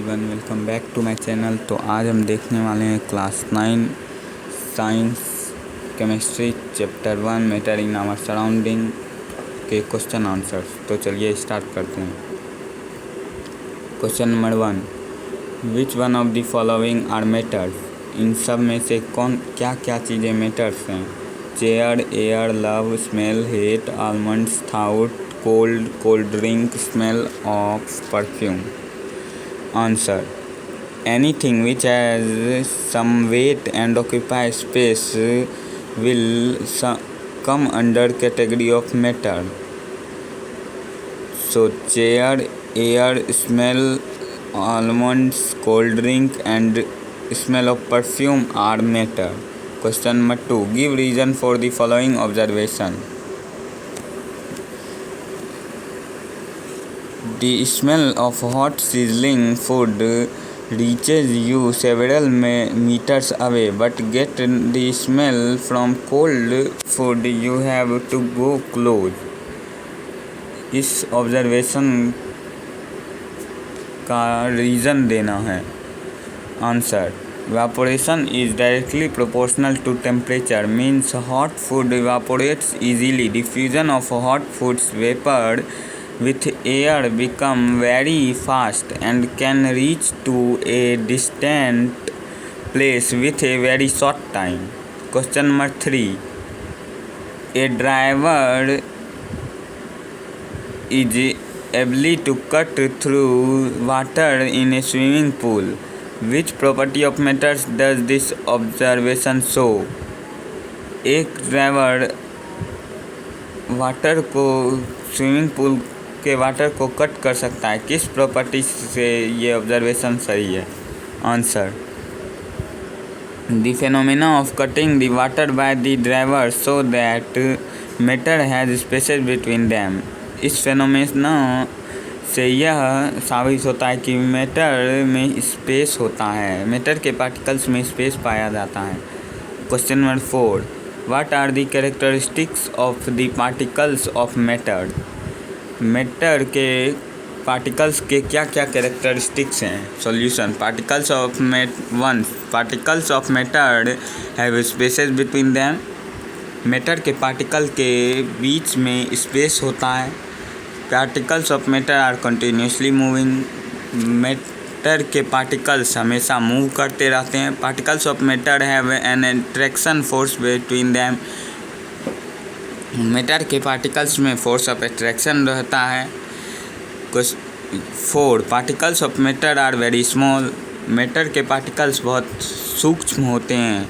Everyone, welcome back to my channel. तो आज हम देखने वाले हैं class 9 science chemistry chapter 1 matter in our surroundings के क्वेश्चन आंसर्स। तो चलिए स्टार्ट करते हैं। Question number 1, which one of the following are matters? इन सब में से क्या क्या चीज़ें मैटर्स हैं? Chair, air, love, smell, hate, almonds, thought, cold drink, smell of perfume. Answer: anything which has some weight and occupies space will come under category of matter. So chair, air, smell, almonds, cold drink and smell of perfume are matter. Question number 2, give reason for the following observation. The smell of hot sizzling food reaches you several meters away, but get the smell from cold food you have to go close. इस observation का reason देना है। Answer: evaporation is directly proportional to temperature, means hot food evaporates easily. Diffusion of hot food's vapor with air become very fast and can reach to a distant place with a very short time. Question number 3, a driver is able to cut through water in a swimming pool. Which property of matters does this observation show? एक driver water को swimming pool के water को cut कर सकता है। किस property से ये ऑब्जर्वेशन सही है? Answer: the phenomena of cutting the water by the driver so that matter has spaces between them. इस फेनोमेना से यह साबित होता है कि मैटर में स्पेस होता है, मैटर के पार्टिकल्स में स्पेस पाया जाता है। Question number 4, what are the characteristics of the particles of matter? Matter के पार्टिकल्स के क्या क्या कैरेक्टरिस्टिक्स हैं? Solution: particles of matter have spaces between them. Matter के पार्टिकल के बीच में स्पेस होता है। Particles of matter are continuously moving. Matter के पार्टिकल्स हमेशा मूव करते रहते हैं। Particles of matter have an attraction force between them. Matter के पार्टिकल्स में फोर्स ऑफ अट्रैक्शन रहता है। 4, particles of matter are very small. Matter के पार्टिकल्स बहुत सूक्ष्म होते हैं,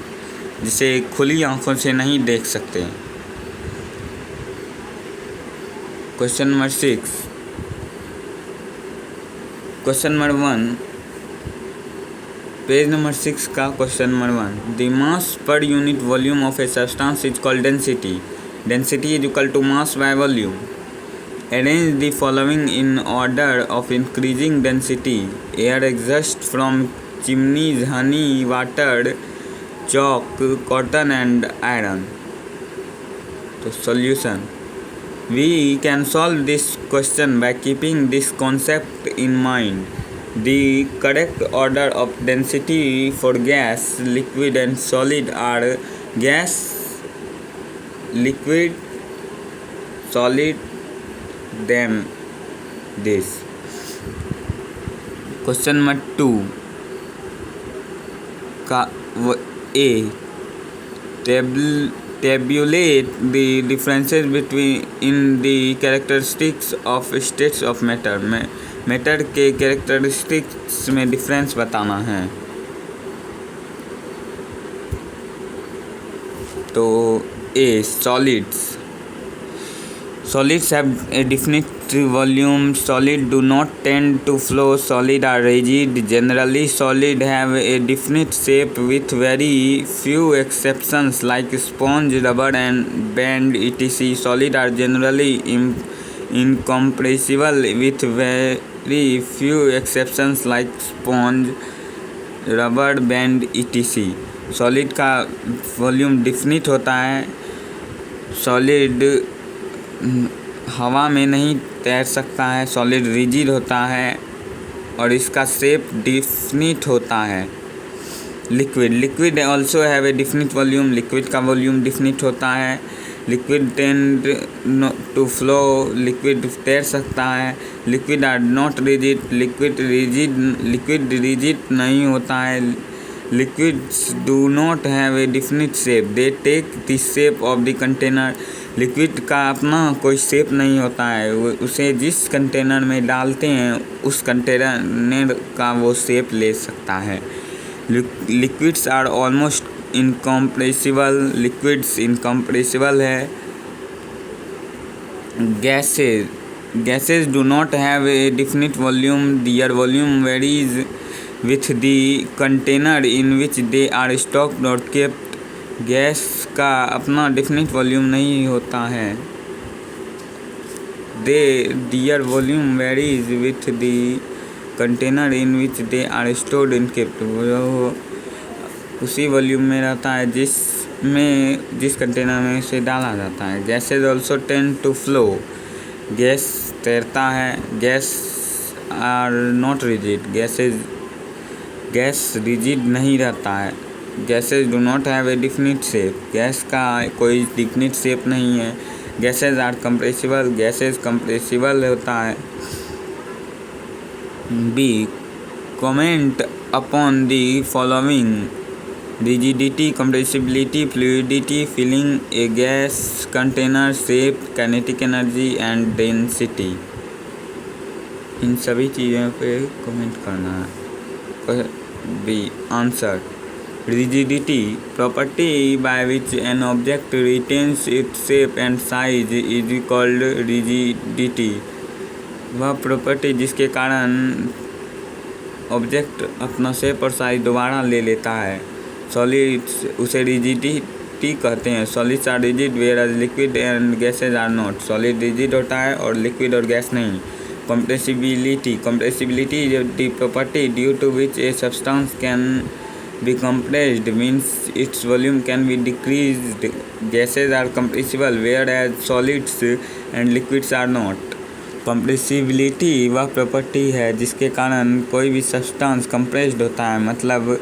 जिसे खुली आंखों से नहीं देख सकते। Question number 6, question number 1, page number 6 का question number 1, the mass per unit volume of a substance is called density. Density is equal to mass by volume. Arrange the following in order of increasing density. Air exhausts from chimneys, honey, water, chalk, cotton and iron. So solution: we can solve this question by keeping this concept in mind. The correct order of density for gas, liquid and solid are gas, liquid, solid, then this. Question number 2 का A, tabulate the differences in the characteristics of states of matter. Matter के characteristics में difference बताना है। तो A, solids have a definite volume. Solid do not tend to flow. Solid are rigid. Generally, solid have a definite shape with very few exceptions like sponge, rubber and band etc. Solid are generally incompressible with very few exceptions like sponge, rubber band etc. Solid का volume definite होता है। Solid हवा में नहीं तैर सकता है। Solid rigid होता है। और इसका शेप डिफिनिट होता है। Liquid also have a definite volume, liquid का वॉल्यूम डिफिनिट होता है। Liquid tend to flow, liquid तैर सकता है। Liquid are not rigid, liquid rigid नहीं होता है। Liquids do not have a definite shape, they take the shape of the container. Liquid का अपना कोई शेप नहीं होता है, उसे जिस कंटेनर में डालते हैं उस कंटेनर का वो शेप ले सकता है। Liquids are almost incompressible, liquids incompressible है। Gases do not have a definite volume, their volume varies with the container in which they are stocked और केप्ट। गैस का अपना डिफिनिट वॉल्यूम नहीं होता है। Their volume varies with the container in which they are stored in kept, वो उसी volume में रहता है जिस कंटेनर में इसे डाला जाता है। Gases also tend to flow, gas तैरता है। Gas are not rigid, gas rigid नहीं रहता है। Gases do not have a definite shape, gas का कोई डिफिनिट शेप नहीं है। Gases are compressible, gases compressible होता है। B, comment upon the following: rigidity, compressibility, fluidity, filling a gas container, shape, kinetic energy and density। इन सभी चीज़ों पे कमेंट करना है। B, answer: rigidity, property by which an object retains its shape and size is called rigidity। वह property जिसके कारण object अपना शेप और साइज दोबारा ले लेता है। सॉलिड्स उसे रिजिडिटी कहते हैं। Solids are rigid where liquid and gases are not, solid rigid होता है और लिक्विड और गैस नहीं। Compressibility is the property due to which a substance can be compressed, means its volume can be decreased। gases are compressible whereas solids and liquids are not। Compressibility वह property है जिसके कारण कोई भी substance compressed होता है, मतलब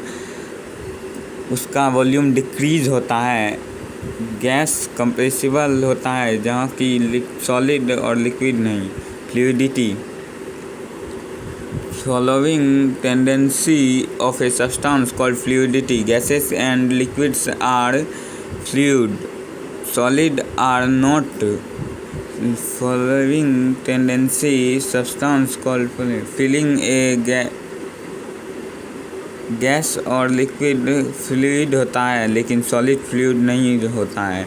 उसका वॉल्यूम डिक्रीज होता है। गैस कंप्रेसिबल होता है जहाँ की सॉलिड और लिक्विड नहीं। Fluidity, following tendency of a substance called fluidity, gases and liquids are fluid, solid are not। following tendency substance called fluid, filling a gas और लिक्विड फ्लूइड होता है लेकिन सॉलिड फ्लूइड नहीं होता है।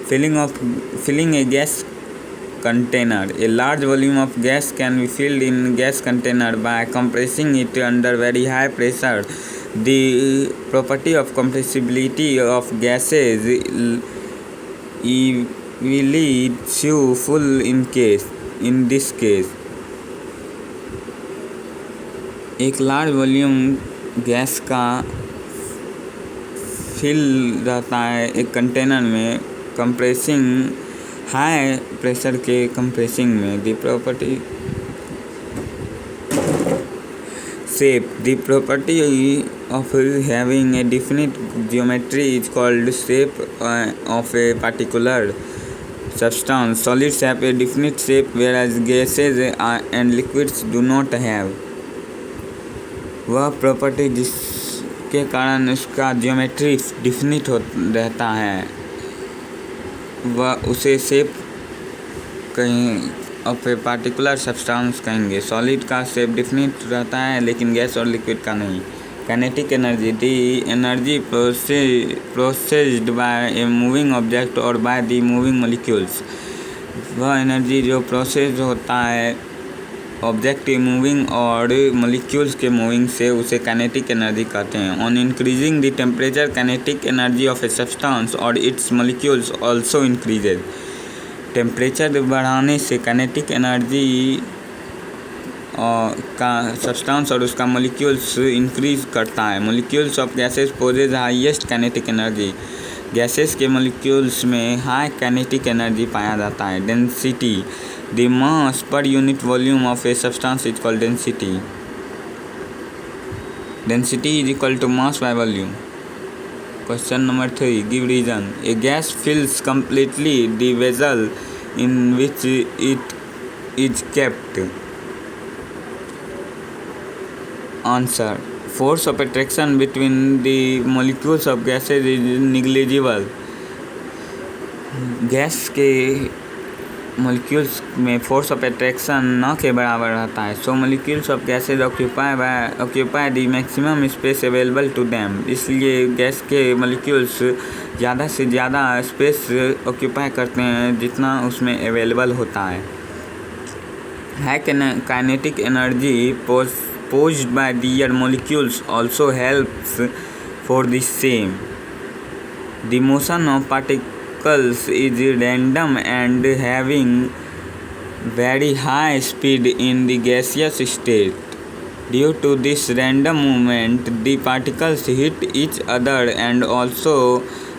Filling a gas container, a large volume of gas can be filled in gas container by compressing it under very high pressure। the property of compressibility of gases will useful in this case। एक large volume gas का fill रहता है एक container में, compressing high pressure के compressing में। The property shape, the property of having a definite geometry is called shape of a particular substance. Solids have a definite shape whereas gases and liquids do not have. वह property जिसके कारण उसका geometry definite रहता है वह उसे shape कहीं of a particular substance कहेंगे। सॉलिड का शेप डिफिनिट रहता है लेकिन गैस और लिक्विड का नहीं। Kinetic energy, the energy processed bye a moving object और बाय दी मूविंग मॉलिक्यूल्स। वह एनर्जी जो प्रोसेस होता है ऑब्जेक्ट के मूविंग और मॉलिक्यूल्स के मूविंग से उसे काइनेटिक एनर्जी कहते हैं। On increasing the temperature kinetic energy of a substance और its molecules also increases. Temperature बढ़ाने से काइनेटिक एनर्जी का सब्सटेंस और उसका मॉलिक्यूल्स इंक्रीज करता है। Molecules of gases possess highest kinetic energy. Gases के मॉलिक्यूल्स में हाई काइनेटिक एनर्जी पाया जाता है। Density, the mass per unit volume of a substance is called density. Density is equal to mass by volume. Question number 3. Give reason. A gas fills completely the vessel in which it is kept. Answer. Force of attraction between the molecules of gases is negligible. Gas के molecules में force of attraction न के बराबर रहता है. So molecules of gases occupy the maximum space available to them. इसलिए gas के molecules ज़्यादा से ज़्यादा स्पेस ऑक्यूपाई करते हैं जितना उसमें अवेलेबल होता है. High kinetic energy posed by their molecules also helps for the same. The motion of particles is random and having very high speed in the gaseous state. Due to this random movement, the particles hit each other and also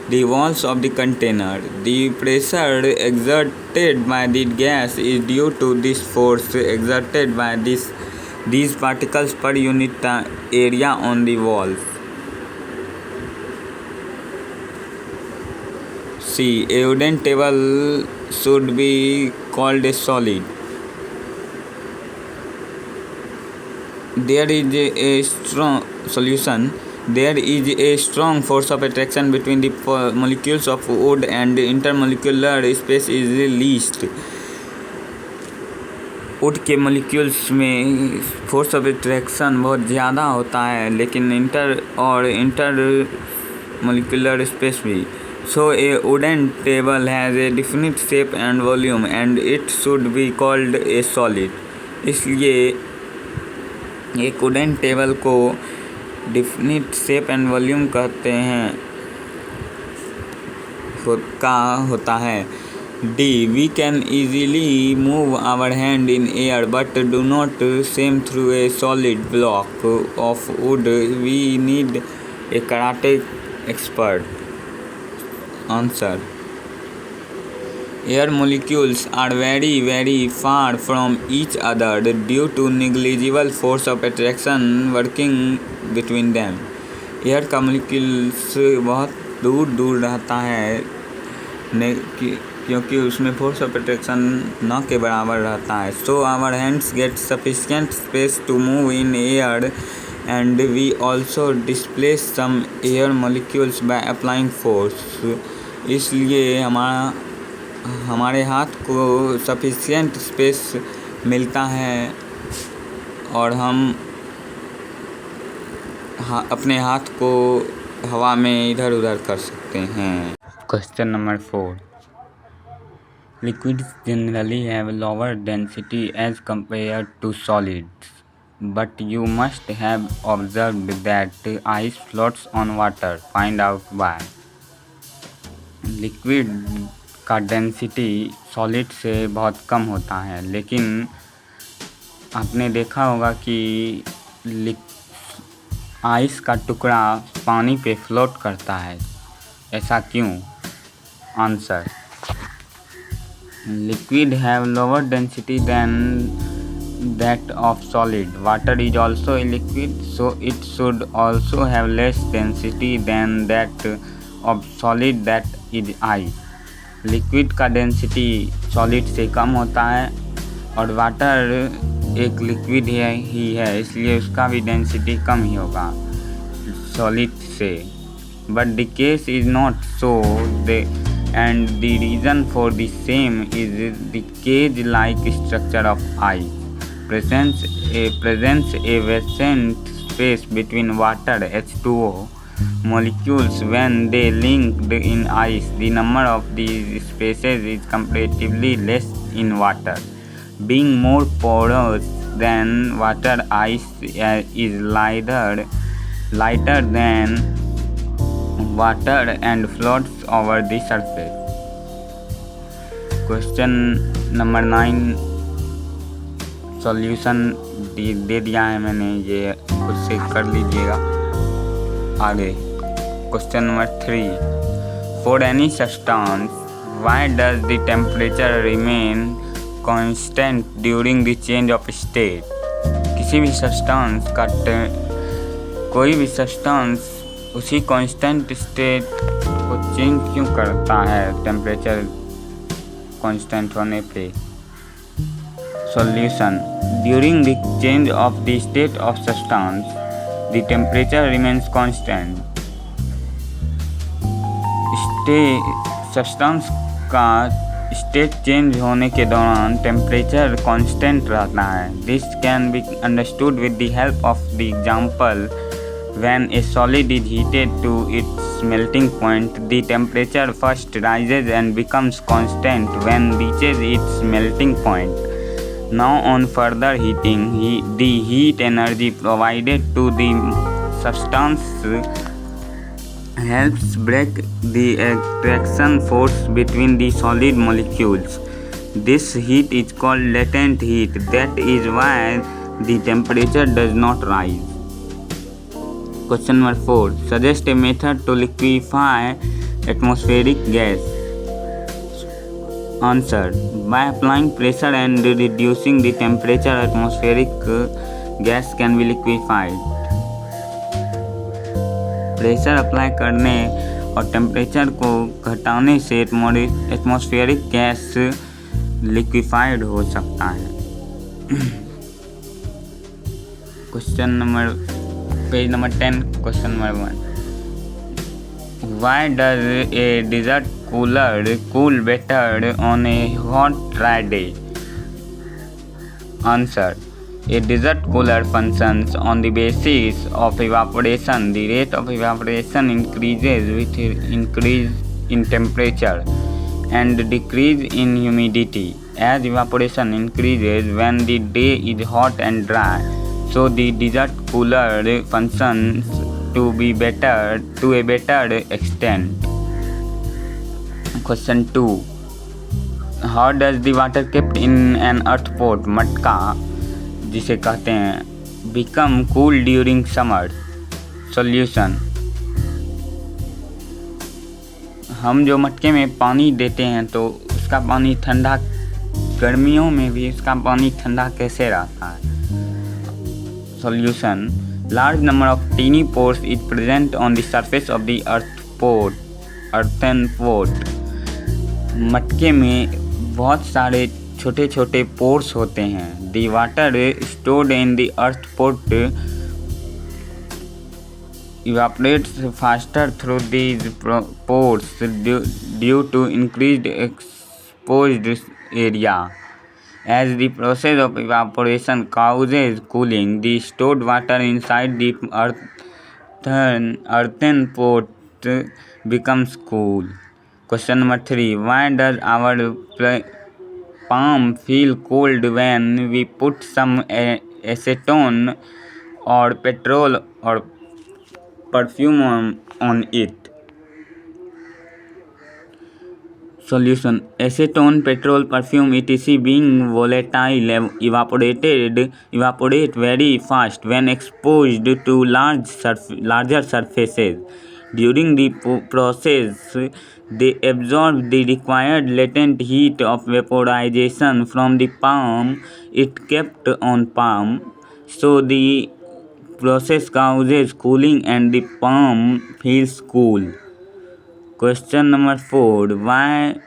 the walls of the container. The pressure exerted by the gas is due to this force exerted by these particles per unit area on the walls. C. A wooden table should be called a solid. There is a strong solution. There is a strong force of attraction between the molecules of wood and intermolecular space is least. Wood के molecules में force of attraction बहुत ज़्यादा होता है लेकिन intermolecular space भी. So a wooden table has a definite shape and volume and it should be called a solid. इसलिए एक वुडन टेबल को डिफिनिट शेप एंड वॉल्यूम कहते हैं होता है. D. We can easily move our hand in air but do not swim through a solid block of wood. We need a karate expert. Answer. Air molecules are very very far from each other due to negligible force of attraction working between them. Air का molecules बहुत दूर दूर रहता है क्योंकि उसमें force of attraction न के बराबर रहता है. So our hands get sufficient space to move in air and we also displace some air molecules by applying force. इसलिए हमारे हाथ को सफिशिएंट स्पेस मिलता है और हम अपने हाथ को हवा में इधर उधर कर सकते हैं. Question number 4. Liquids generally have lower density as compared to solids, but you must have observed that ice floats on water. Find out why. Liquid का डेंसिटी सॉलिड से बहुत कम होता है लेकिन आपने देखा होगा कि आइस का टुकड़ा पानी पे फ्लोट करता है. ऐसा क्यों? Answer. Liquid have lower density than that of solid. Water is also a liquid, so it should also have less density than that of solid, that is ice. Liquid का density solid से कम होता है और water एक liquid ही है इसलिए उसका भी डेंसिटी कम ही होगा सॉलिड से. But the case is not so and the reason for the same is the cage-like structure of ice. Presents a vacant space between water H2O molecules. When they linked in ice, the number of these spaces is comparatively less in water. Being more porous than water, ice is lighter than water and floats over the surface. Question number 9 solution दे दिया है मैंने, ये खुद से कर लीजिएगा. आगे question number 3. For any substance why does the temperature remain constant during the change of state. किसी भी सब्सटेंस का कोई भी सब्सटेंस उसी कांस्टेंट स्टेट को चेंज क्यों करता है टेम्परेचर कांस्टेंट होने पे? Solution: during the change of the state of substance the temperature remains constant. Substance का स्टेट चेंज होने के दौरान टेम्परेचर कांस्टेंट रहता है। This can be understood with the help of the example when a solid is heated to its melting point, the temperature first rises and becomes constant when reaches its melting point. Now on further heating, the heat energy provided to the substance helps break the attraction force between the solid molecules. This heat is called latent heat. That is why the temperature does not rise. Question number 4. Suggest a method to liquefy atmospheric gas. Answer: by applying pressure and reducing the temperature, atmospheric gas can be liquefied. Pressure apply करने और temperature को घटाने से atmospheric gas liquefied हो सकता है। Question number page number 10, question number 1. Why does a desert cooler cool better on a hot dry day? Answer: a desert cooler functions on the basis of evaporation. The rate of evaporation increases with increase in temperature and decrease in humidity. As evaporation increases when the day is hot and dry, so the desert cooler functions to a better extent. Question 2. How does the water kept in an earth pot, मटका जिसे कहते हैं, become cool during summer? Solution: हम जो मटके में पानी देते हैं तो उसका पानी ठंडा, गर्मियों में भी उसका पानी ठंडा कैसे रहता है? Solution: large number of tiny pores is present on the surface of the earthen pot. मटके में बहुत सारे छोटे छोटे पोर्स होते हैं. The water stored in the earth pot evaporates faster through these pores due to increased exposed area. As the process of evaporation causes cooling, the stored water inside the earthen pot becomes cool. Question number 3. Why does our palm feel cold when we put some acetone or petrol or perfume on it? Solution: acetone, petrol, perfume, etc. being volatile evaporate very fast when exposed to larger surfaces. During the process, they absorb the required latent heat of vaporization from the palm it kept on palm, so the process causes cooling and the palm feels cool. Question number 4. Why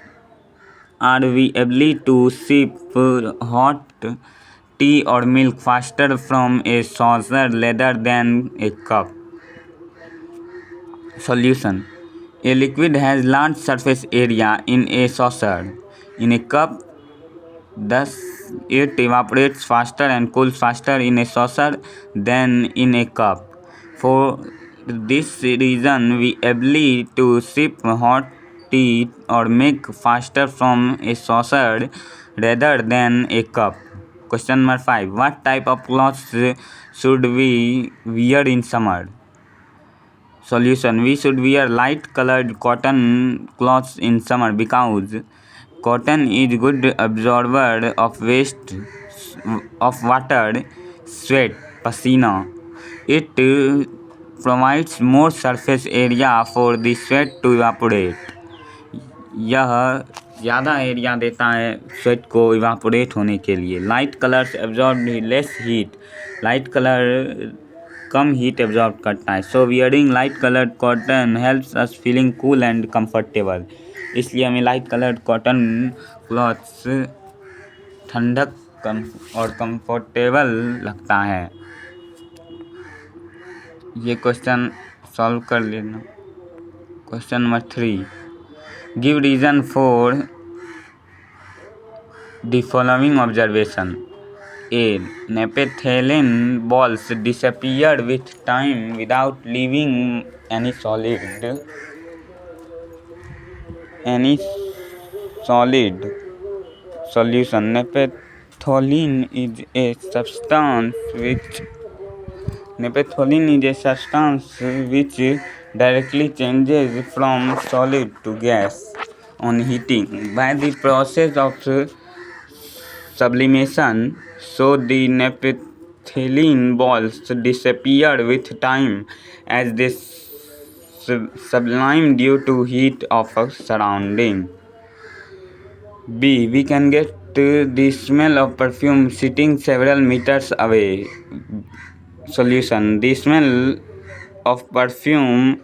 are we able to sip hot tea or milk faster from a saucer rather than a cup? Solution: a liquid has large surface area in a saucer. In a cup, thus it evaporates faster and cools faster in a saucer than in a cup. For this reason, we able to sip hot tea or milk faster from a saucer rather than a cup. Question number 5. What type of clothes should we wear in summer? Solution: we should wear light colored cotton clothes in summer because cotton is good absorber of waste of water, sweat, pasina. It provides more surface area for the sweat to evaporate. यह ज़्यादा area देता है sweat को evaporate होने के लिए. Light colours absorb less heat. Light colour कम heat absorb करता है. So wearing light coloured cotton helps us feeling cool and comfortable. इसलिए हमें लाइट कलर्ड कॉटन क्लॉथ्स ठंडक और कंफर्टेबल लगता है. ये क्वेश्चन सॉल्व कर लेना. Question number 3. Give reason for the following observation. A. Naphthalene balls disappear with time without leaving any solid solution. Naphthalene is a substance which directly changes from solid to gas on heating by the process of sublimation. So the naphthalene balls disappear with time as they sublime due to heat of a surrounding. B. We can get the smell of perfume sitting several meters away. Solution. The smell of perfume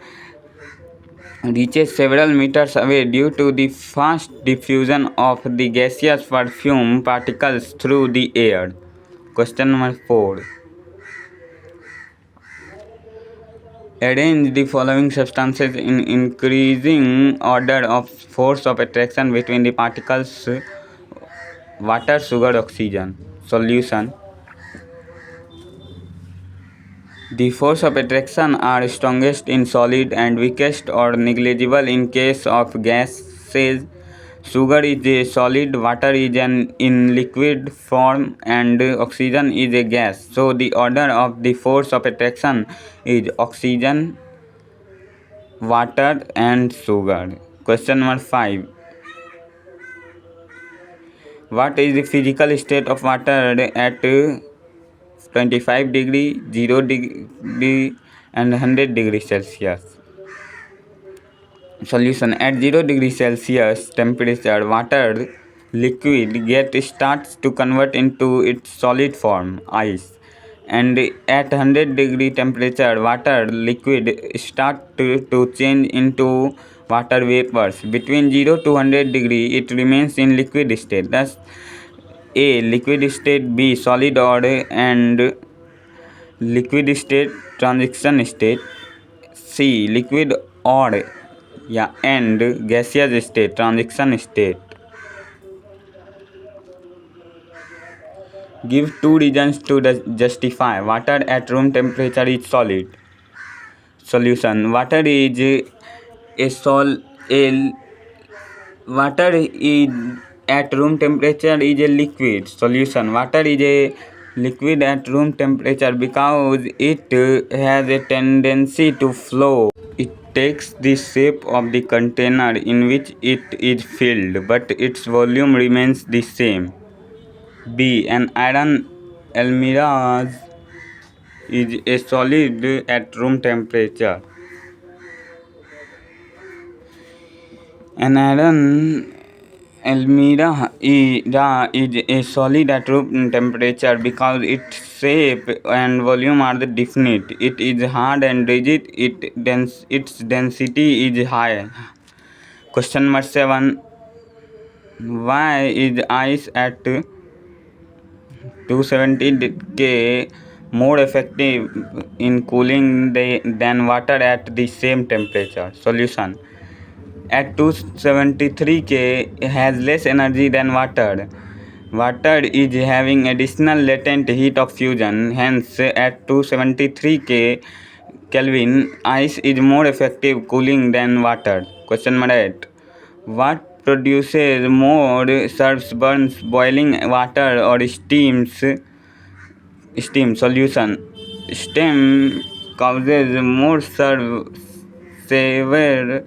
reaches several meters away due to the fast diffusion of the gaseous perfume particles through the air. Question number 4. Arrange the following substances in increasing order of force of attraction between the particles: water, sugar, oxygen. Solution. The force of attraction are strongest in solid and weakest or negligible in case of gases. Sugar is a solid, water is in liquid form, and oxygen is a gas. So the order of the force of attraction is oxygen, water, and sugar. Question number 5. What is the physical state of water at 25 degree, 0 degree and 100 degree Celsius? Solution. At 0 degree Celsius temperature, water liquid starts to convert into its solid form, ice. And at 100 degree temperature, water liquid start to change into water vapors. Between 0 to 100 degree, it remains in liquid state. Thus, A. Liquid state, B. Solid and liquid state, transition state, C. Liquid and gaseous state, transition state. Give 2 reasons to justify water at room temperature is solid. Solution. Water is at room temperature is a liquid. Solution. Water is a liquid at room temperature because it has a tendency to flow. It takes the shape of the container in which it is filled, but its volume remains the same. B. An iron almirah is a solid at room temperature. An iron almirah is a solid at room temperature because its shape and volume are definite. It is hard and rigid. Its density is high. Question number 7. Why is ice at 270 K more effective in cooling than water at the same temperature? Solution. At 273 K has less energy than water. Water is having additional latent heat of fusion. Hence, at 273 K Kelvin, ice is more effective cooling than water. Question number 8. What produces more surf burns, boiling water or steam? Solution. Steam causes more severe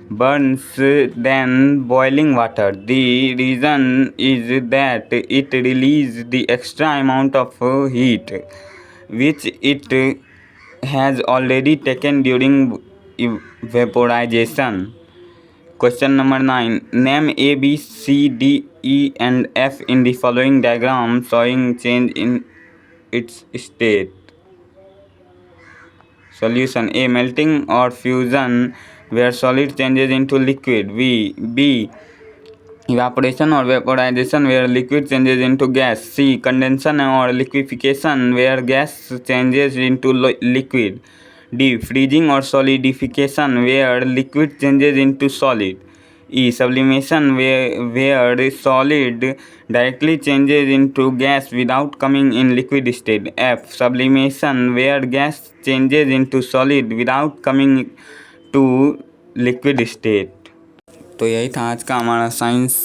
burns than boiling water. The reason is that it releases the extra amount of heat which it has already taken during vaporization. Question number 9. Name A, B, C, D, E and F in the following diagram showing change in its state. Solution A. Melting or fusion where solid changes into liquid. B. Evaporation or vaporization where liquid changes into gas. C. Condensation or liquefaction where gas changes into liquid. D. Freezing or solidification where liquid changes into solid. E. Sublimation where solid directly changes into gas without coming in liquid state. F. Sublimation where gas changes into solid without coming to liquid state. तो यही था आज का हमारा science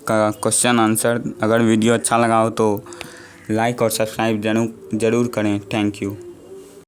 का question answer. अगर video अच्छा लगा हो तो लाइक और सब्सक्राइब ज़रूर करें। Thank you.